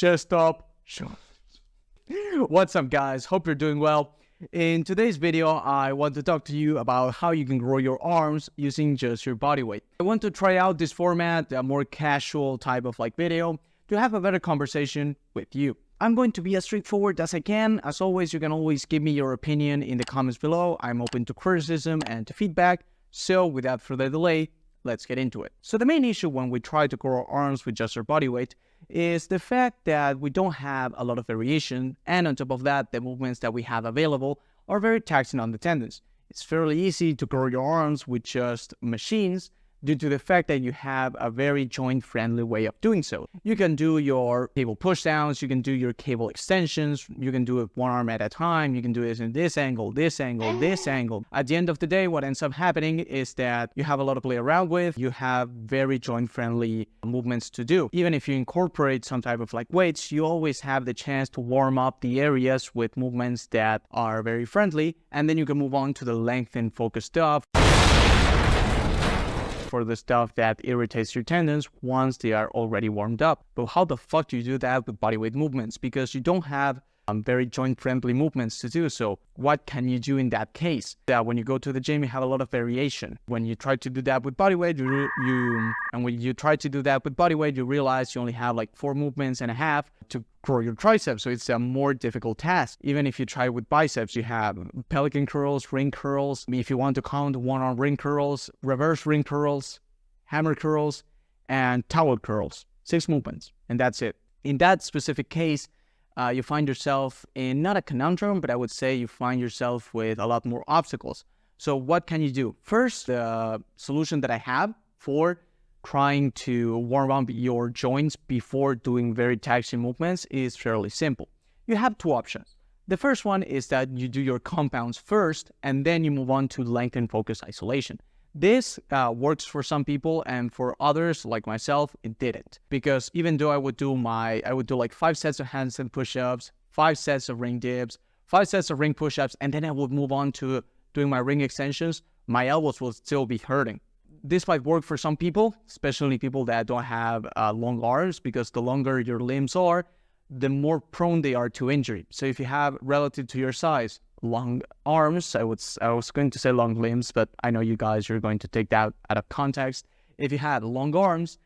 chest up, shoulders. What's up, guys? Hope you're doing well. In today's video, I want to talk to you about how you can grow your arms using just your body weight. I want to try out this format, a more casual type of video, to have a better conversation with you. I'm going to be as straightforward as I can. As always, you can always give me your opinion in the comments below. I'm open to criticism and to feedback. So without further delay, let's get into it. So the main issue when we try to grow our arms with just our body weight is the fact that we don't have a lot of variation, and on top of that, the movements that we have available are very taxing on the tendons. It's fairly easy to grow your arms with just machines due to the fact that you have a very joint-friendly way of doing so. You can do your cable pushdowns, you can do your cable extensions, you can do it one arm at a time, you can do it in this angle, this angle, this angle. At the end of the day, what ends up happening is that you have a lot to play around with, you have very joint-friendly movements to do. Even if you incorporate some type of weights, you always have the chance to warm up the areas with movements that are very friendly, and then you can move on to the lengthen focus stuff, for the stuff that irritates your tendons once they are already warmed up. But how the fuck do you do that with bodyweight movements? Because you don't have very joint-friendly movements to do so. What can you do in that case? That when you go to the gym, you have a lot of variation. When you try to do that with bodyweight, you realize you only have 4 movements and a half to grow your triceps. So it's a more difficult task. Even if you try with biceps, you have pelican curls, ring curls. If you want to count one-arm ring curls, reverse ring curls, hammer curls, and towel curls. 6 movements, and that's it. In that specific case, you find yourself in not a conundrum, but I would say you find yourself with a lot more obstacles. So what can you do? First, the solution that I have for trying to warm up your joints before doing very taxing movements is fairly simple. You have 2 options. The first one is that you do your compounds first, and then you move on to lengthen focus isolation. This works for some people, and for others like myself, it didn't. Because even though I would do 5 sets of handstand push-ups, 5 sets of ring dips, 5 sets of ring push-ups, and then I would move on to doing my ring extensions, my elbows will still be hurting. This might work for some people, especially people that don't have long arms, because the longer your limbs are, the more prone they are to injury. So if you have, relative to your size, long arms, I was going to say long limbs, but I know you guys are going to take that out of context. If you had long arms,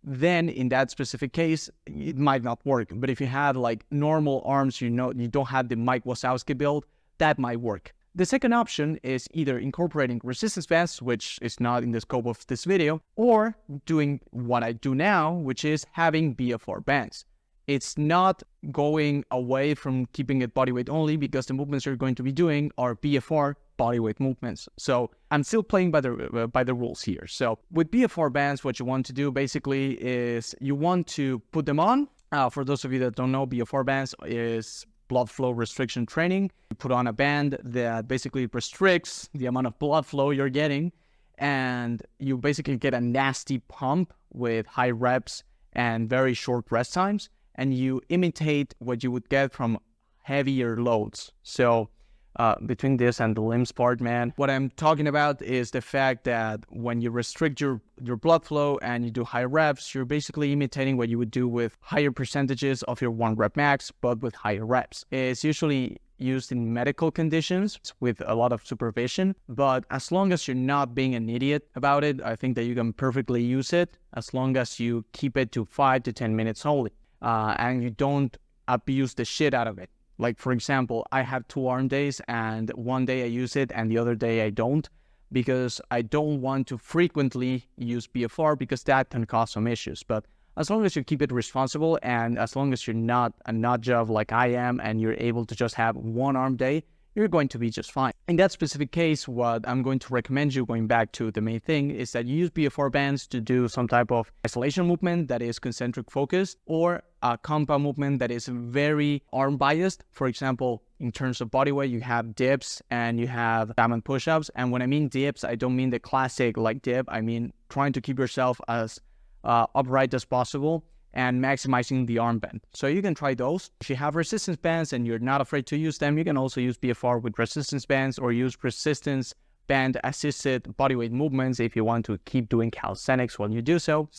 then in that specific case, it might not work. But if you had normal arms, you don't have the Mike Wazowski build, that might work. The second option is either incorporating resistance bands, which is not in the scope of this video, or doing what I do now, which is having BFR bands. It's not going away from keeping it bodyweight only, because the movements you're going to be doing are BFR bodyweight movements. So I'm still playing by the rules here. So with BFR bands, what you want to do basically is you want to put them on. For those of you that don't know, BFR bands is blood flow restriction training. You put on a band that basically restricts the amount of blood flow you're getting, and you basically get a nasty pump with high reps and very short rest times. And you imitate what you would get from heavier loads. So between this and the limbs part, man, what I'm talking about is the fact that when you restrict your blood flow and you do high reps, you're basically imitating what you would do with higher percentages of your 1 rep max, but with higher reps. It's usually used in medical conditions with a lot of supervision, but as long as you're not being an idiot about it, I think that you can perfectly use it, as long as you keep it to 5 to 10 minutes only. And you don't abuse the shit out of it. For example, I have 2 arm days, and one day I use it and the other day I don't, because I don't want to frequently use BFR, because that can cause some issues. But as long as you keep it responsible, and as long as you're not a nut job like I am, and you're able to just have 1 arm day, you're going to be just fine. In that specific case, what I'm going to recommend you, going back to the main thing, is that you use BFR bands to do some type of isolation movement that is concentric focused, or a compound movement that is very arm biased. For example, in terms of body weight, you have dips and you have diamond push-ups. And when I mean dips, I don't mean the classic dip. I mean trying to keep yourself as upright as possible and maximizing the arm bend. So you can try those. If you have resistance bands and you're not afraid to use them, you can also use BFR with resistance bands, or use resistance band assisted bodyweight movements if you want to keep doing calisthenics while you do so,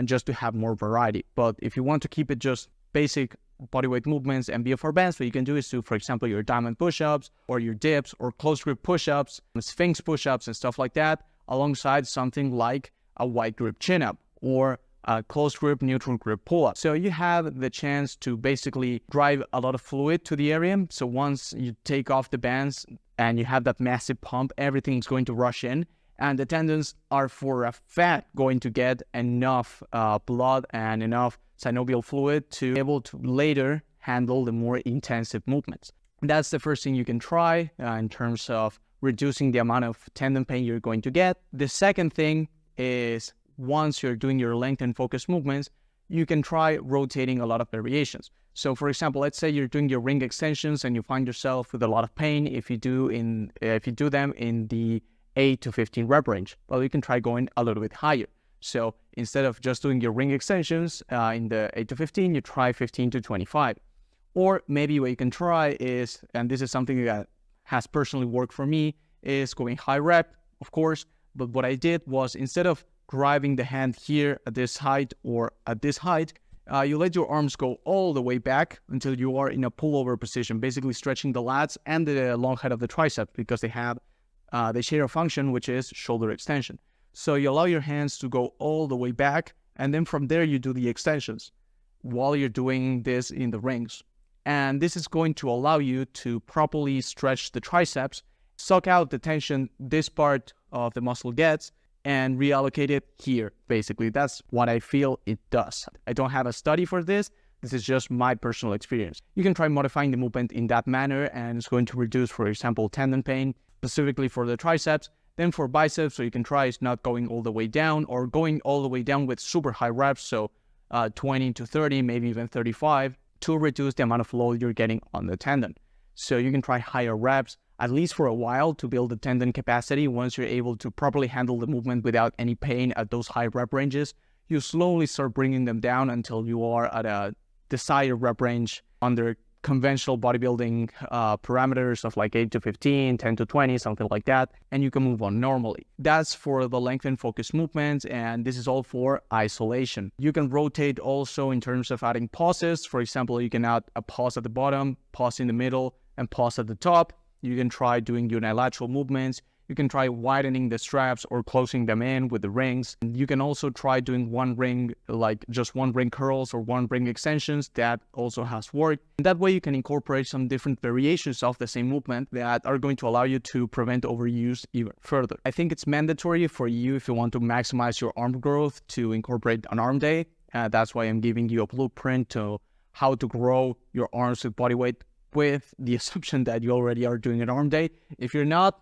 just to have more variety. But if you want to keep it just basic bodyweight movements and BFR bands, what you can do is do, for example, your diamond push-ups or your dips or close grip push-ups, sphinx push-ups and stuff like that, alongside something like a wide grip chin-up or a close grip, neutral grip pull-up. So you have the chance to basically drive a lot of fluid to the area. So once you take off the bands and you have that massive pump, everything's going to rush in, and the tendons are for a fact going to get enough blood and enough synovial fluid to be able to later handle the more intensive movements. That's the first thing you can try in terms of reducing the amount of tendon pain you're going to get. The second thing is, once you're doing your length and focus movements, you can try rotating a lot of variations. So for example, let's say you're doing your ring extensions and you find yourself with a lot of pain if you do them in the 8 to 15 rep range. Well, you can try going a little bit higher. So instead of just doing your ring extensions in the 8 to 15, you try 15 to 25. Or maybe what you can try is, and this is something that has personally worked for me, is going high rep, of course. But what I did was, instead of driving the hand here at this height or at this height, you let your arms go all the way back until you are in a pullover position, basically stretching the lats and the long head of the tricep, because they share a function, which is shoulder extension. So you allow your hands to go all the way back, and then from there you do the extensions while you're doing this in the rings. And this is going to allow you to properly stretch the triceps, suck out the tension this part of the muscle gets, and reallocate it here. Basically, that's what I feel it does. I don't have a study for this. This is just my personal experience. You can try modifying the movement in that manner, and it's going to reduce, for example, tendon pain, specifically for the triceps. Then for biceps, so you can try is not going all the way down, or going all the way down with super high reps, so 20 to 30, maybe even 35, to reduce the amount of load you're getting on the tendon. So you can try higher reps, at least for a while, to build the tendon capacity. Once you're able to properly handle the movement without any pain at those high rep ranges, you slowly start bringing them down until you are at a desired rep range under conventional bodybuilding parameters of like 8 to 15, 10 to 20, something like that, and you can move on normally. That's for the length and focus movements, and this is all for isolation. You can rotate also in terms of adding pauses. For example, you can add a pause at the bottom, pause in the middle, and pause at the top. You can try doing unilateral movements. You can try widening the straps or closing them in with the rings. You can also try doing one ring, like just one ring curls or one ring extensions. That also has worked. And that way you can incorporate some different variations of the same movement that are going to allow you to prevent overuse even further. I think it's mandatory for you, if you want to maximize your arm growth, to incorporate an arm day. That's why I'm giving you a blueprint to how to grow your arms with body weight, with the assumption that you already are doing an arm day. If you're not,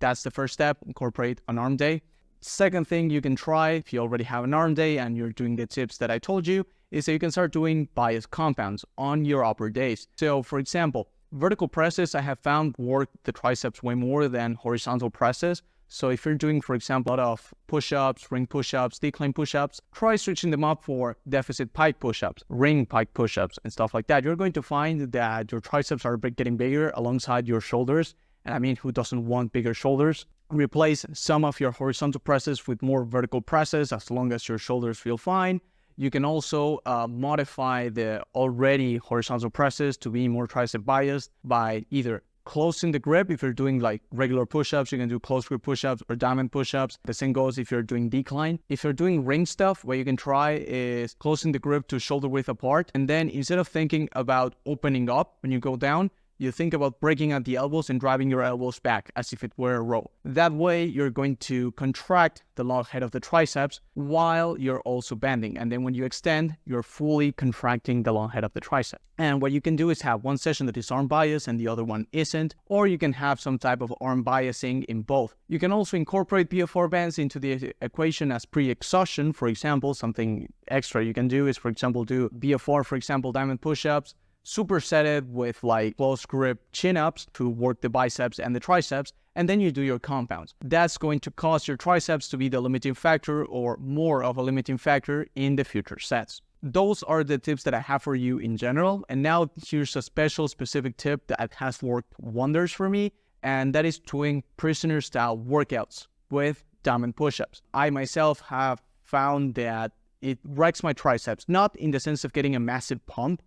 that's the first step, incorporate an arm day. Second thing you can try, if you already have an arm day and you're doing the tips that I told you, is that you can start doing bias compounds on your upper days. So for example, vertical presses I have found work the triceps way more than horizontal presses. So if you're doing, for example, a lot of push-ups, ring push-ups, decline push-ups, try switching them up for deficit pike push-ups, ring pike push-ups, and stuff like that. You're going to find that your triceps are getting bigger alongside your shoulders. And I mean, who doesn't want bigger shoulders? Replace some of your horizontal presses with more vertical presses as long as your shoulders feel fine. You can also modify the already horizontal presses to be more tricep biased by either closing the grip. If you're doing like regular push-ups, you can do close grip push-ups or diamond push-ups. The same goes if you're doing decline. If you're doing ring stuff, what you can try is closing the grip to shoulder width apart. And then instead of thinking about opening up when you go down, you think about breaking at the elbows and driving your elbows back as if it were a row. That way, you're going to contract the long head of the triceps while you're also bending. And then when you extend, you're fully contracting the long head of the tricep. And what you can do is have one session that is arm bias and the other one isn't, or you can have some type of arm biasing in both. You can also incorporate BFR bands into the equation as pre-exhaustion. For example, something extra you can do is, for example, do BFR, for example, diamond push-ups, supersetted with like close grip chin-ups to work the biceps and the triceps, and then you do your compounds. That's going to cause your triceps to be the limiting factor or more of a limiting factor in the future sets. Those are the tips that I have for you in general. And now here's a specific tip that has worked wonders for me, and that is doing prisoner style workouts with diamond push-ups. I myself have found that it wrecks my triceps. Not in the sense of getting a massive pump.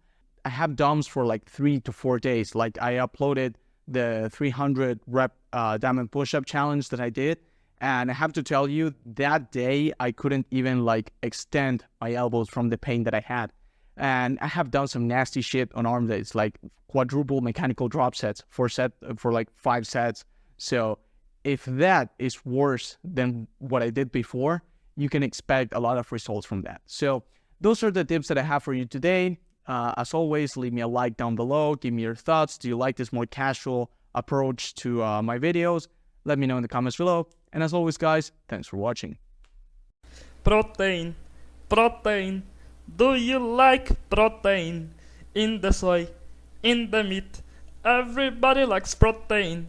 I have DOMs for like 3 to 4 days. Like I uploaded the 300 rep diamond push-up challenge that I did. And I have to tell you, that day I couldn't even like extend my elbows from the pain that I had. And I have done some nasty shit on arm days, like quadruple mechanical drop sets for like 5 sets. So if that is worse than what I did before, you can expect a lot of results from that. So those are the tips that I have for you today. As always, leave me a like down below. Give me your thoughts. Do you like this more casual approach to my videos? Let me know in the comments below. And as always, guys, thanks for watching. Protein, protein. Do you like protein? In the soy, in the meat. Everybody likes protein.